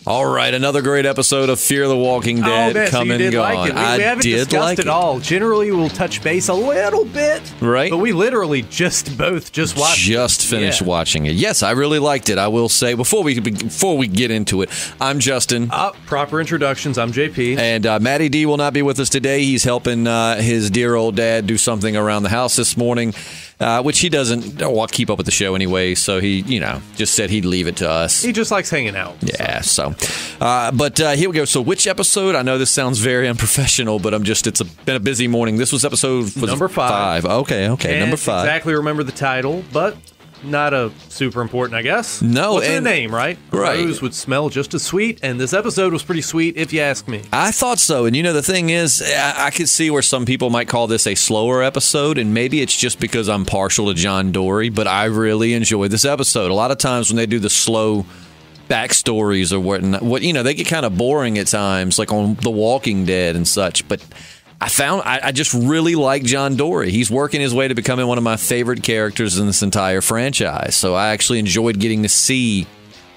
All right, another great episode of Fear the Walking Dead coming and gone. Like it. We haven't discussed it all. Generally, we'll touch base a little bit, right? But we literally just watched. Just finished watching it. Yes, I really liked it. I will say before we get into it, I'm Justin. Proper introductions. I'm JP, and Matty D will not be with us today. He's helping his dear old dad do something around the house this morning. Which he doesn't keep up with the show anyway, so he, just said he'd leave it to us. He just likes hanging out. Yeah, but here we go. So which episode? I know this sounds very unprofessional, but it's been a busy morning. This was episode number 5. Okay, and number 5. Exactly remember the title, but not a super important, I guess. No. What's the name, right? Right. Rose would smell just as sweet, and this episode was pretty sweet, if you ask me. I thought so, and the thing is, I could see where some people might call this a slower episode, and maybe it's just because I'm partial to John Dory, but I really enjoyed this episode. A lot of times when they do the slow backstories or what they get kind of boring at times, like on The Walking Dead and such, but I just really like John Dory. He's working his way to becoming one of my favorite characters in this entire franchise. So I actually enjoyed getting to see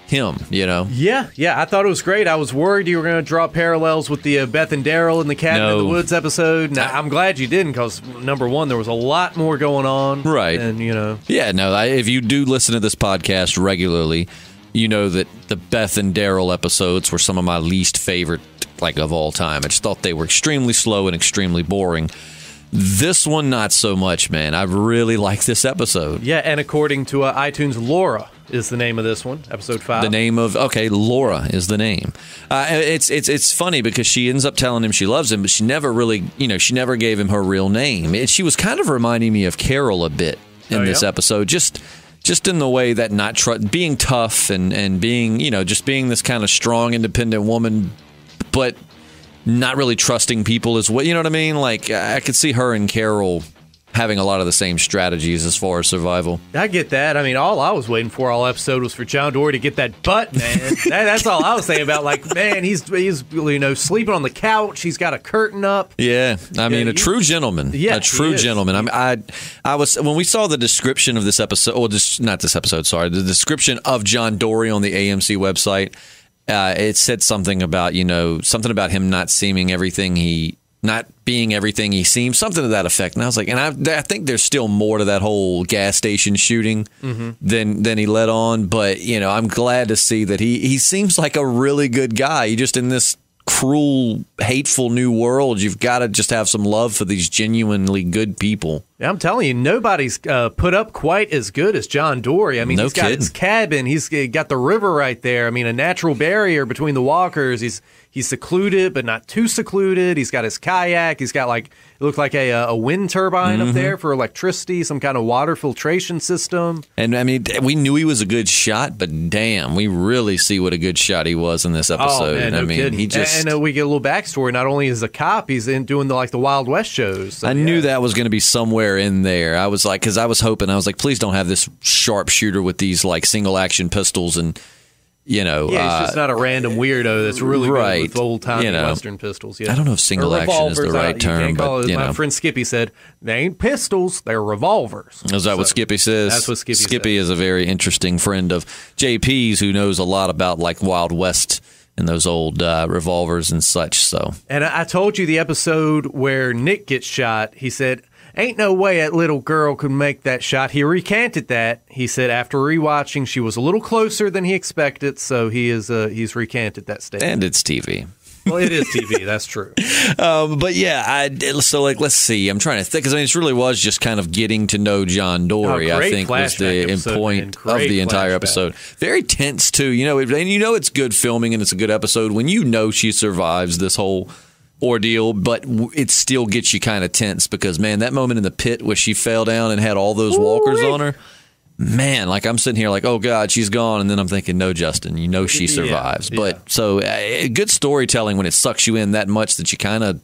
him, Yeah, I thought it was great. I was worried you were going to draw parallels with the Beth and Daryl in the Cabin in the Woods episode. Now, I'm glad you didn't because, number one, there was a lot more going on. Right. And, Yeah, no, if you do listen to this podcast regularly, you know that the Beth and Daryl episodes were some of my least favorite of all time. I just thought they were extremely slow and extremely boring. This one, not so much, man. I really like this episode. Yeah, and according to iTunes, Laura is the name of this one, episode 5. The name of, Laura is the name. It's funny because she ends up telling him she loves him, but she never really, she never gave him her real name. She was kind of reminding me of Carol a bit in this episode, just in the way that being tough and being, just being this kind of strong, independent woman, but not really trusting people is what, you know what I mean? Like, I could see her and Carol having a lot of the same strategies as far as survival. I get that. I mean, all I was waiting for all episode was for John Dory to get that butt, man. That's all I was saying about, man, he's sleeping on the couch. He's got a curtain up. Yeah. I mean, a true gentleman. Yeah, a true gentleman. I was, when we saw the description of this episode, not this episode, sorry, the description of John Dory on the AMC website, it said something about, him not being everything he seems, something to that effect. And I was like, and I think there's still more to that whole gas station shooting than he let on. But, I'm glad to see that he seems like a really good guy. He just, in this cruel, hateful new world, you've got to just have some love for these genuinely good people. I'm telling you, nobody's put up quite as good as John Dory. I mean, he's got his cabin. He's got the river right there. I mean, a natural barrier between the walkers. He's secluded, but not too secluded. He's got his kayak. He's got it looked like a wind turbine up there for electricity, some kind of water filtration system. And I mean, we knew he was a good shot, but damn, we really see what a good shot he was in this episode. Oh, man, no kidding. He just and we get a little backstory. Not only is a cop, he's doing the Wild West shows. So, I knew that was going to be somewhere in there. I was like, because I was hoping, please don't have this sharpshooter with these single action pistols and. He's just not a random weirdo that's really good with old-timey Western pistols. Yeah. I don't know if single action is the right term, but my friend Skippy said, they ain't pistols, they're revolvers. Is that what Skippy says? That's what Skippy said. Skippy is a very interesting friend of JP's who knows a lot about Wild West and those old revolvers and such. So, and I told you the episode where Nick gets shot, he said, ain't no way that little girl could make that shot. He recanted that. He said after rewatching, she was a little closer than he expected, so he's recanted that statement. And it's TV. Well, it is TV. That's true. But yeah, let's see. I'm trying to think because it really was just kind of getting to know John Dory. I think was the point of the entire episode. Very tense too. It's good filming and it's a good episode when she survives this whole ordeal, but it still gets you kind of tense because, man, that moment in the pit where she fell down and had all those walkers on her, man, I'm sitting here oh, God, she's gone. And then I'm thinking, no, Justin, she survives. But so good storytelling when it sucks you in that much that you kind of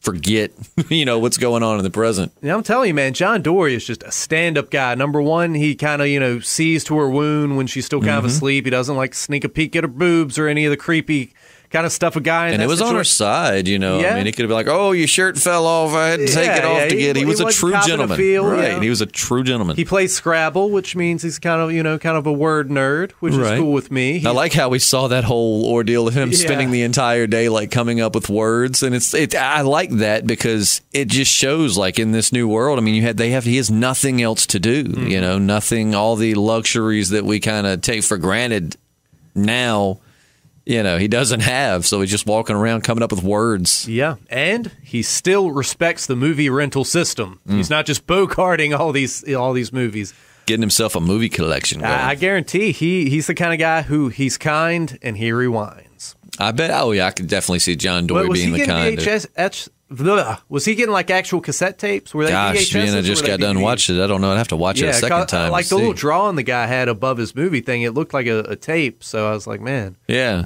forget, what's going on in the present. Yeah, I'm telling you, man, John Dory is just a stand-up guy. Number one, he kind of, sees to her wound when she's still kind of asleep. He doesn't sneak a peek at her boobs or any of the creepy kind of stuff a guy in. And it was on her side, you know. Yeah. I mean, he could have been like, "Oh, your shirt fell off. I had to take it off to get." He was a true gentleman, right? He was a true gentleman. He plays Scrabble, which means he's kind of a word nerd, which is cool with me. I like how we saw that whole ordeal of him spending the entire day like coming up with words, and I like that because it just shows like in this new world. I mean, he has nothing else to do, you know, nothing, all the luxuries that we kind of take for granted now, you know, he doesn't have. So he's just walking around coming up with words. Yeah, and he still respects the movie rental system. He's not just bocarding all these movies. Getting himself a movie collection. I guarantee he's the kind of guy who he's kind and he rewinds. I bet. Oh yeah, I could definitely see John Dory being the kind. Was he getting like actual cassette tapes? Were they VHS? I just got done watching it. I don't know. I'd have to watch it a second time. Like the little drawing the guy had above his movie thing, it looked like a tape. So I was like, man. Yeah.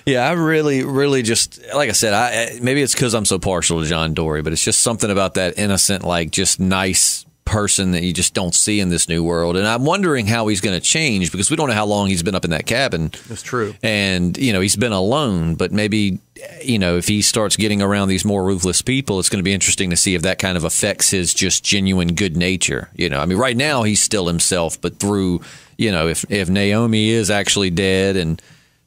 I really just, like I said, maybe it's because I'm so partial to John Dory, but it's just something about that innocent, like just nice person that you just don't see in this new world. And I'm wondering how he's going to change because we don't know how long he's been up in that cabin. That's true. And, you know, he's been alone, but maybe, you know, if he starts getting around these more ruthless people, it's going to be interesting to see if that kind of affects his just genuine good nature. You know, I mean, right now he's still himself, but through, you know, if Naomi is actually dead and,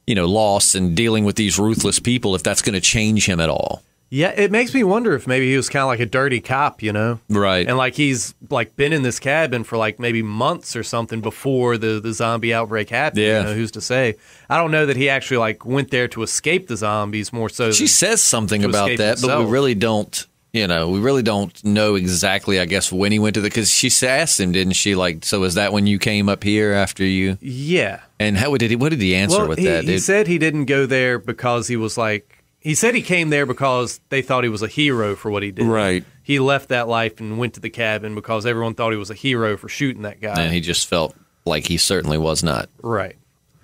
you know, lost and dealing with these ruthless people, if that's going to change him at all. Yeah, it makes me wonder if maybe he was kind of like a dirty cop, you know? Right. And like he's like been in this cabin for like maybe months or something before the zombie outbreak happened. Yeah. You know, who's to say? I don't know that he actually like went there to escape the zombies more so. She says something about that, but we really don't, you know, know exactly, I guess, when he went to because she asked him, didn't she? Like, so is that when you came up here after you? Yeah. And what did he answer with that? He said he didn't go there because he was like, he said he came there because they thought he was a hero for what he did. Right. He left that life and went to the cabin because everyone thought he was a hero for shooting that guy. And he just felt like he certainly was not. Right.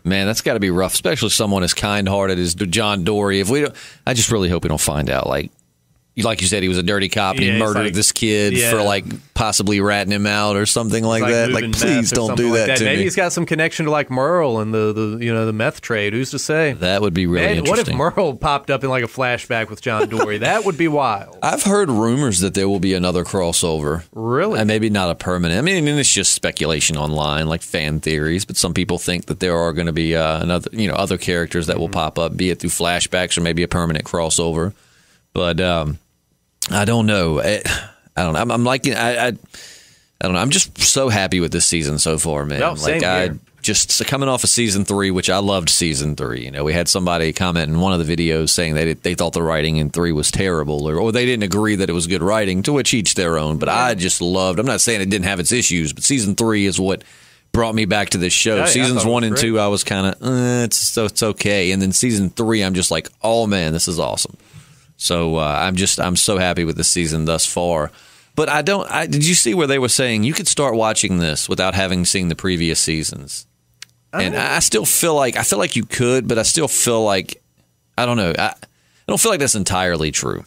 Man, that's got to be rough, especially someone as kind-hearted as John Dory. I just really hope we don't find out, like you said, he was a dirty cop and he murdered this kid for like possibly ratting him out or something like that. Like, please don't do that to me. Maybe he's got some connection to like Merle and the meth trade. Who's to say? That would be really interesting. What if Merle popped up in like a flashback with John Dory? That would be wild. I've heard rumors that there will be another crossover. Really? And maybe not a permanent. I mean, it's just speculation online, like fan theories. But some people think that there are going to be other characters that will pop up, be it through flashbacks or maybe a permanent crossover. But I don't know. I don't know. I'm liking. I don't know. I'm just so happy with this season so far, man. No, same here. Just coming off of season 3, which I loved season 3. You know, we had somebody comment in one of the videos saying they thought the writing in 3 was terrible, or they didn't agree that it was good writing. To which each their own. But I just loved. I'm not saying it didn't have its issues, but season 3 is what brought me back to this show. Yeah, Seasons 1 and 2, I was kind of it's okay, and then season 3, I'm just like, oh man, this is awesome. So I'm so happy with the season thus far. But did you see where they were saying you could start watching this without having seen the previous seasons? And I still feel like you could, but I still feel like, I don't know. I don't feel like that's entirely true.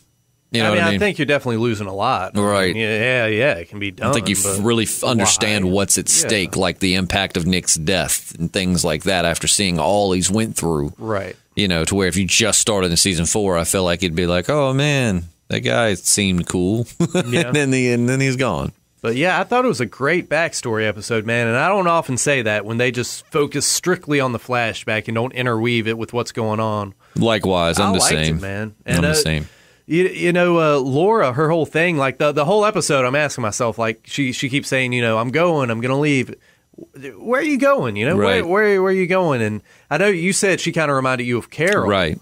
You know what I mean? I think you're definitely losing a lot. Right. Yeah, it can be done. I think you really understand what's at stake, like the impact of Nick's death and things like that after seeing all he's went through. Right. You know, to where if you just started in season 4, I feel like it'd be like, oh man, that guy seemed cool. Yeah. and then he's gone. But yeah, I thought it was a great backstory episode, man. And I don't often say that when they just focus strictly on the flashback and don't interweave it with what's going on. Likewise, I'm the same, man. And, I'm the same. You know, Laura, her whole thing, like the whole episode, I'm asking myself, like she keeps saying, you know, I'm going to leave. Where are you going? You know, right. where are you going? And I know you said she kind of reminded you of Carol. Right.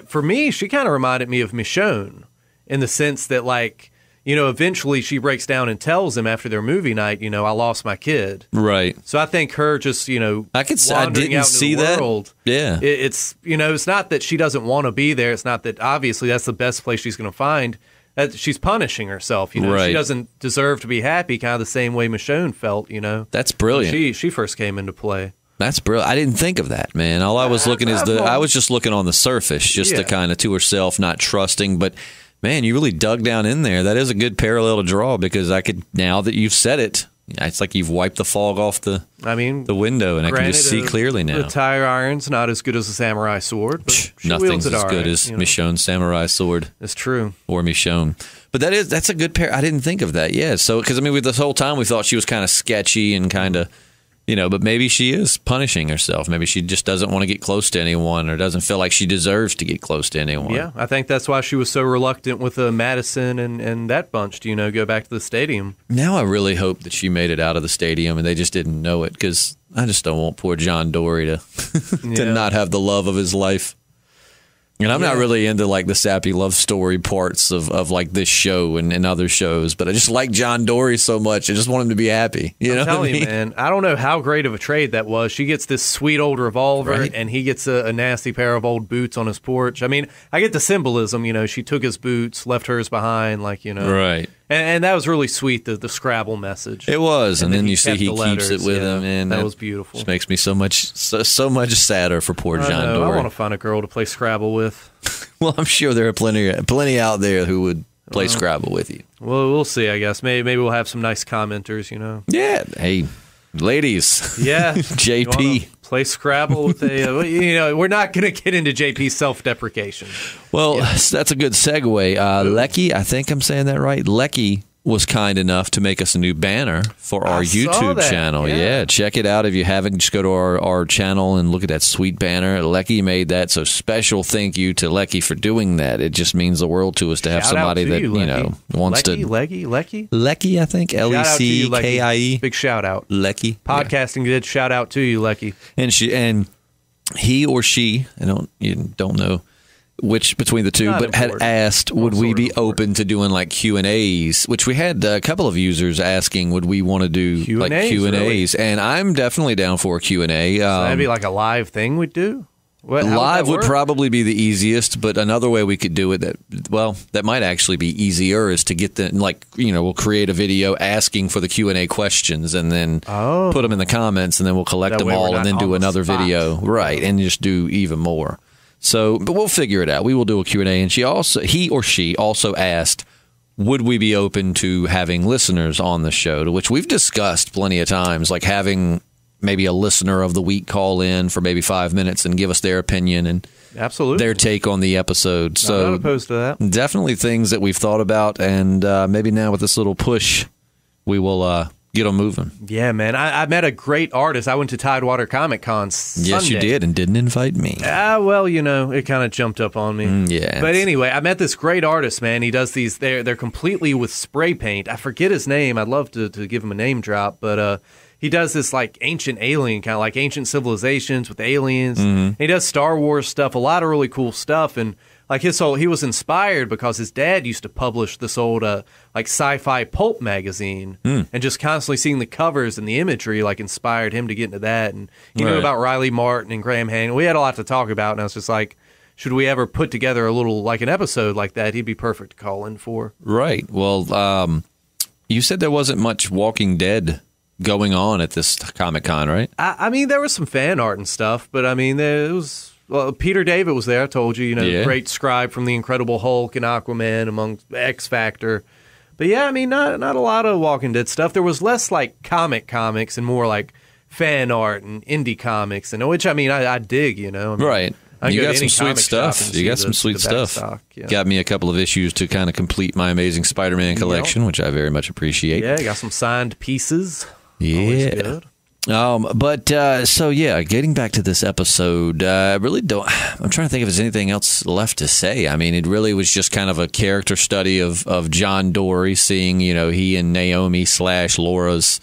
For me, she kind of reminded me of Michonne in the sense that, like, you know, eventually she breaks down and tells him after their movie night, you know, I lost my kid. Right. So I think her just, you know, I didn't see that. Yeah. It's, you know, it's not that she doesn't want to be there. It's not that obviously that's the best place she's going to find. That she's punishing herself, you know. Right. She doesn't deserve to be happy, kind of the same way Michonne felt, you know. That's brilliant. When she first came into play. That's brilliant. I didn't think of that, man. All I was looking I was just looking on the surface, just to kind of to herself, not trusting. But man, you really dug down in there. That is a good parallel to draw because I could, now that you've said it, It's like you've wiped the fog off the window, and I can just see clearly now. The tire iron's not as good as a samurai sword, but nothing's as good as Michonne's samurai sword. It's true. Or Michonne. But that's a good pair. I didn't think of that. Yeah. So, because this whole time we thought she was kind of sketchy and kind of, but maybe she is punishing herself. Maybe she just doesn't want to get close to anyone or doesn't feel like she deserves to get close to anyone. Yeah, I think that's why she was so reluctant with Madison and that bunch to, go back to the stadium. Now I really hope that she made it out of the stadium and they just didn't know it, because I just don't want poor John Dory to not have the love of his life. And I'm not really into like the sappy love story parts of like this show and other shows, but I just like John Dory so much. I just want him to be happy. I'm telling you, man, I don't know how great of a trade that was. She gets this sweet old revolver, and he gets a nasty pair of old boots on his porch. I mean, I get the symbolism. She took his boots, left hers behind, Right. And that was really sweet, the Scrabble message. It was, and then you see he keeps it with him, and that was beautiful. Just makes me so much sadder for poor John Dory. I want to find a girl to play Scrabble with. Well, I'm sure there are plenty out there who would play Scrabble with you. Well, we'll see, I guess. Maybe we'll have some nice commenters, Yeah, hey, ladies. Yeah. JP. Play Scrabble with we're not going to get into JP's self-deprecation. Well, that's a good segue. Lecky, I think I'm saying that right. Lecky was kind enough to make us a new banner for our YouTube channel. Yeah, check it out if you haven't. Just go to our channel and look at that sweet banner. Lecky made that, so special thank you to Lecky for doing that. It just means the world to us to have somebody that wants to. Lecky, I think Leckie. Big shout out, Lecky. Podcasting did shout out to you, Lecky. And he or she, I don't know which between the two, but had asked, would we be open to doing like Q&As, which we had a couple of users asking, would we want to do like Q&As? Really? And I'm definitely down for a Q&A. So that'd be like a live thing we'd do? Live would probably be the easiest, but another way we could do it that might actually be easier is to get we'll create a video asking for the Q&A questions and then put them in the comments, and then we'll collect them all and then do another video. Right, and just do even more. So, but we'll figure it out. We will do a Q&A. And he or she also asked, would we be open to having listeners on the show, to which we've discussed plenty of times, like having maybe a listener of the week call in for maybe 5 minutes and give us their opinion and their take on the episode. So, I'm not opposed to that. Definitely things that we've thought about, and maybe now with this little push, we will get them moving. Yeah, man. I met a great artist. I went to Tidewater Comic Con Sunday. Yes, you did, and didn't invite me. Well, it kind of jumped up on me. Yeah. But anyway, I met this great artist, man. He does these, they're completely with spray paint. I forget his name. I'd love to give him a name drop, but he does this like ancient alien, kind of like ancient civilizations with aliens. Mm-hmm. He does Star Wars stuff, a lot of really cool stuff, and like he was inspired because his dad used to publish this old like sci-fi pulp magazine, and just constantly seeing the covers and the imagery like inspired him to get into that. And he knew about Riley Martin and Graham Hancock. We had a lot to talk about, and I was just like, should we ever put together a little like an episode like that? He'd be perfect to call in for. Right. Well, you said there wasn't much Walking Dead going on at this Comic-Con, right? I mean, there was some fan art and stuff, but I mean, there was. Well, Peter David was there, I told you, great scribe from The Incredible Hulk and Aquaman among X Factor. But yeah, I mean, not a lot of Walking Dead stuff. There was less like comics and more like fan art and indie comics, and which I mean, I dig, Right. You got some sweet stuff. You got some sweet stuff. Got me a couple of issues to kind of complete my Amazing Spider-Man collection, which I very much appreciate. Yeah, got some signed pieces. Yeah. Always good. Getting back to this episode, I'm trying to think if there's anything else left to say. I mean, it really was just kind of a character study of John Dory, seeing, he and Naomi / Laura's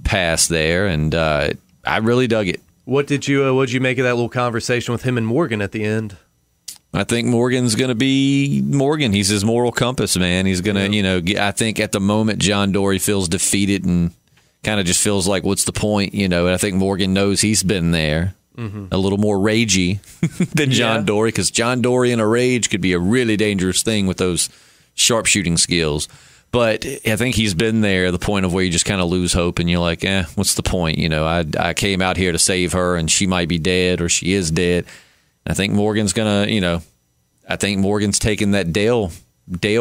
past there, and I really dug it. What'd you make of that little conversation with him and Morgan at the end? I think Morgan's going to be Morgan. He's his moral compass, man. He's going to, I think at the moment John Dory feels defeated and kind of just feels like, what's the point? And I think Morgan knows he's been there. Mm-hmm. A little more ragey than John Dory, because John Dory in a rage could be a really dangerous thing with those sharpshooting skills. But I think he's been there, the point of where you just kind of lose hope and you're like, what's the point? I came out here to save her and she might be dead or she is dead. And I think Morgan's going to, I think Morgan's taking that Dale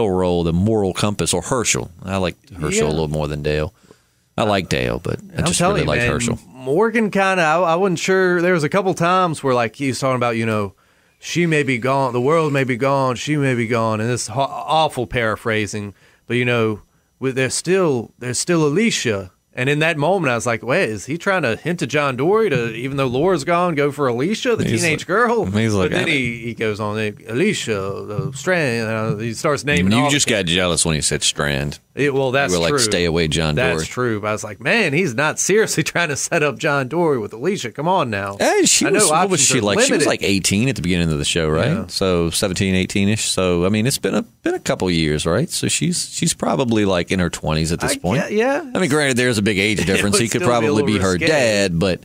role, the moral compass, or Herschel. I like Herschel a little more than Dale. I like Dale, but I just really liked Herschel. Morgan kind of, I wasn't sure. There was a couple times where like he was talking about, she may be gone, the world may be gone, she may be gone, and this awful paraphrasing. But there's still Alicia. And in that moment, I was like, wait, is he trying to hint to John Dory to, even though Laura's gone, go for Alicia, the teenage girl? But then he goes on, Alicia, Strand, he starts naming You just got jealous when he said Strand. That's true. You were like, stay away, John Dory. That's true. But I was like, man, he's not seriously trying to set up John Dory with Alicia. Come on now. What was she like? She was like 18 at the beginning of the show, right? Yeah. So 17, 18-ish. So, I mean, it's been a couple years, right? So she's probably like in her 20s at this point. Yeah. I mean, granted, there's a big age difference. He could probably be her dad, but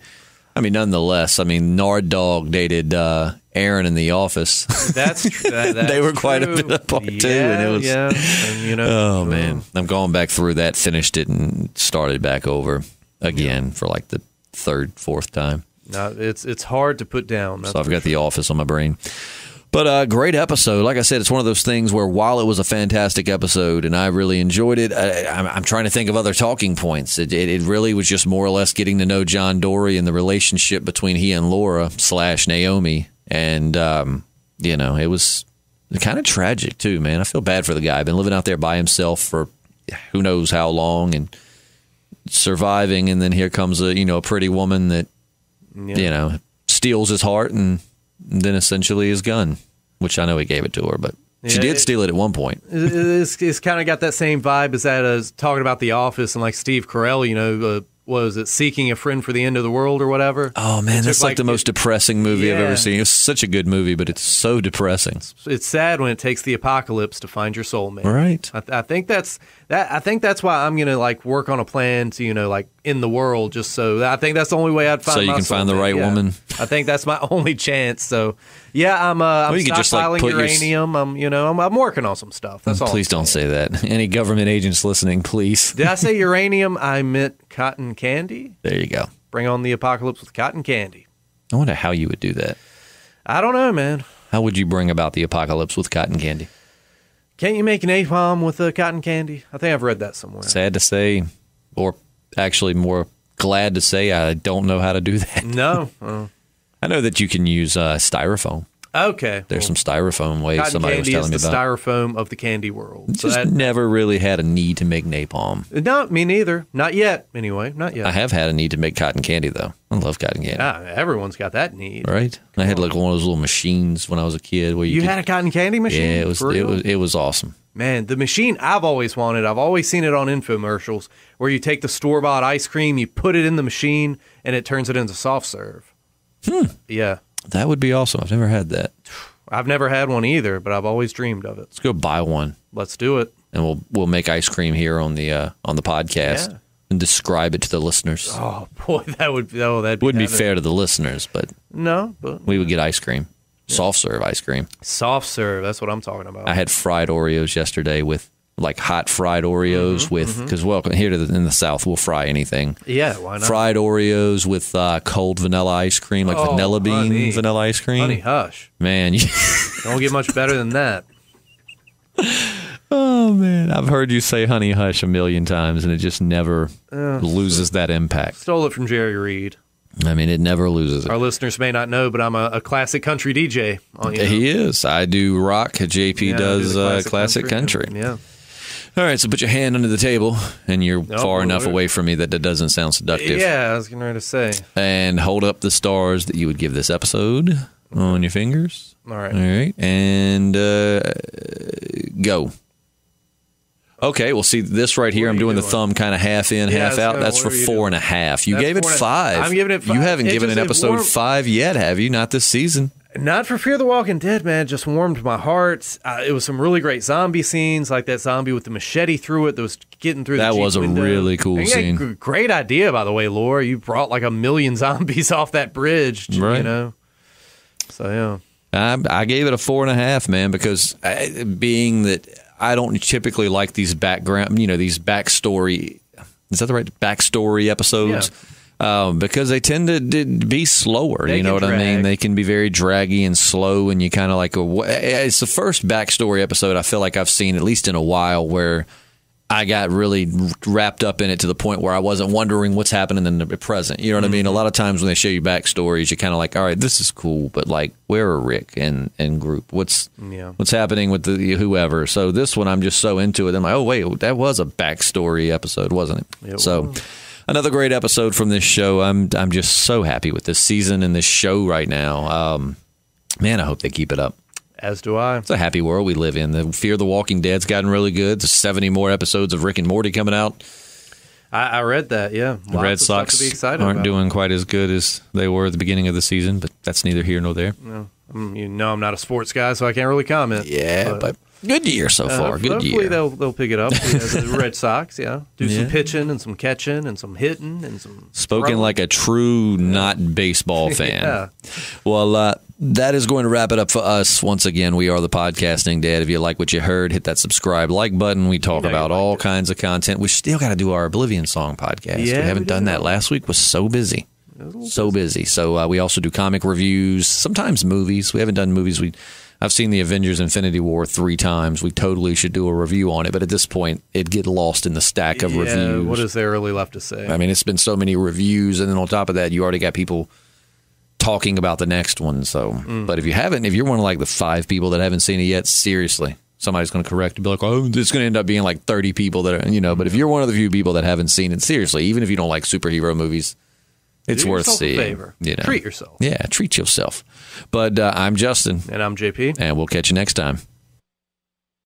I mean, nonetheless, I mean, Nard Dog dated Aaron in The Office. That's true. They were quite a bit apart too, and it was. Yeah. And, man, I'm going back through that, finished it, and started back over again for like the third, fourth time. No, it's hard to put down. So I've got The Office on my brain. But great episode. Like I said, it's one of those things where while it was a fantastic episode and I really enjoyed it, I'm trying to think of other talking points. It really was just more or less getting to know John Dory and the relationship between he and Laura / Naomi. And, it was kind of tragic too, man. I feel bad for the guy. Been living out there by himself for who knows how long and surviving. And then here comes a pretty woman that, steals his heart and then essentially his gun, which I know he gave it to her, but she did steal it at one point. It's kind of got that same vibe as that as talking about The Office and like Steve Carell, was it Seeking a Friend for the End of the World or whatever? Oh, man, that's like the most depressing movie I've ever seen. It's such a good movie, but it's so depressing. It's sad when it takes the apocalypse to find your soulmate. Right. I think that's why I'm going to like work on a plan to, like in the world just so I think that's the only way I'd find so you can find the right woman. I think that's my only chance. So, I'm stockpiling uranium. I'm working on some stuff. That's all. Please don't say that. Any government agents listening, please. Did I say uranium? I meant cotton candy. There you go. Bring on the apocalypse with cotton candy. I wonder how you would do that. I don't know, man. How would you bring about the apocalypse with cotton candy? Can't you make napalm with cotton candy? I think I've read that somewhere. Sad to say, or actually more glad to say, I don't know how to do that. No. I know that you can use styrofoam. Okay. There's some styrofoam ways somebody was telling me about. Cotton candy is the styrofoam of the candy world. Just never really had a need to make napalm. No, me neither. Not yet, anyway. Not yet. I have had a need to make cotton candy, though. I love cotton candy. Everyone's got that need. Right? I had like one of those little machines when I was a kid. Where you had a cotton candy machine? Yeah, it was awesome. Man, the machine I've always wanted, I've always seen it on infomercials, where you take the store-bought ice cream, you put it in the machine, and it turns it into soft serve. Yeah. That would be awesome. I've never had that. I've never had one either, but I've always dreamed of it. Let's go buy one. Let's do it. And we'll make ice cream here on the podcast and describe it to the listeners. Oh boy, that would that'd wouldn't be fair to the listeners, but but we would get ice cream, soft serve ice cream. Soft serve. That's what I'm talking about. I had fried Oreos yesterday with like hot fried Oreos because here in the South we'll fry anything. Yeah, why not? Fried Oreos with cold vanilla ice cream, like vanilla bean vanilla ice cream. Honey, hush, man! Don't get much better than that. Oh man, I've heard you say "honey hush" a million times, and it just never loses that impact. Stole it from Jerry Reed. I mean, it never loses it. Our listeners may not know, but I'm a classic country DJ. He is. I do rock. JP does classic country. Yeah. All right, so put your hand under the table, and you're far enough away from me that doesn't sound seductive. Yeah, I was getting ready to say. And hold up the stars that you would give this episode on your fingers. All right. All right, and go. Okay, well, see, this right here, I'm doing the thumb kind of half in, half out. That's for 4.5. You gave it 5. I'm giving it 5. You haven't given an episode 5 yet, have you? Not this season. Not for Fear the Walking Dead, man. It just warmed my heart. It was some really great zombie scenes, like that zombie with the machete through it that was getting through the Jeep window. That was a really cool scene. Great idea, by the way, Laura. You brought like 1 million zombies off that bridge, So, yeah. I gave it a 4.5, man, because being that I don't typically like these these backstory. Is that the right backstory episodes? Yeah. Because they tend to be slower. You know what I mean? They can be very draggy and slow, and you kind of like it's the first backstory episode I feel like I've seen, at least in a while, where I got really wrapped up in it to the point where I wasn't wondering what's happening in the present. You know what I mean? A lot of times when they show you backstories, you're kind of like, all right, this is cool, but like, where are Rick and group? What's happening with the whoever? So this one, I'm just so into it. I'm like, oh wait, that was a backstory episode, wasn't it? Another great episode from this show. I'm just so happy with this season and this show right now. Man, I hope they keep it up. As do I. It's a happy world we live in. The Fear the Walking Dead's gotten really good. There's 70 more episodes of Rick and Morty coming out. I read that, yeah. The Red Sox aren't doing quite as good as they were at the beginning of the season, but that's neither here nor there. No. You know I'm not a sports guy, so I can't really comment. Yeah, but good year so far. Good hopefully year. They'll pick it up. The Red Sox, do some pitching and some catching and some hitting and some spoken throwing. Like a true not baseball fan. Yeah. Well, that is going to wrap it up for us. Once again, we are the Podcasting Dad. If you like what you heard, hit that subscribe like button. We talk about all kinds of content. We still got to do our Oblivion Song podcast. Yeah, we haven't done that. Last week was so busy. So busy. So we also do comic reviews, sometimes movies. We haven't done movies. I've seen the Avengers Infinity War 3 times. We totally should do a review on it, but at this point, it'd get lost in the stack of reviews. What is there really left to say? I mean, it's been so many reviews, and then on top of that, you already got people talking about the next one. So, but if you're one of like the 5 people that haven't seen it yet, seriously, somebody's going to correct and be like, oh, it's going to end up being like 30 people that are, but if you're one of the few people that haven't seen it, seriously, even if you don't like superhero movies, it's worth seeing. A favor. Treat yourself. Yeah, treat yourself. But I'm Justin. And I'm JP. And we'll catch you next time.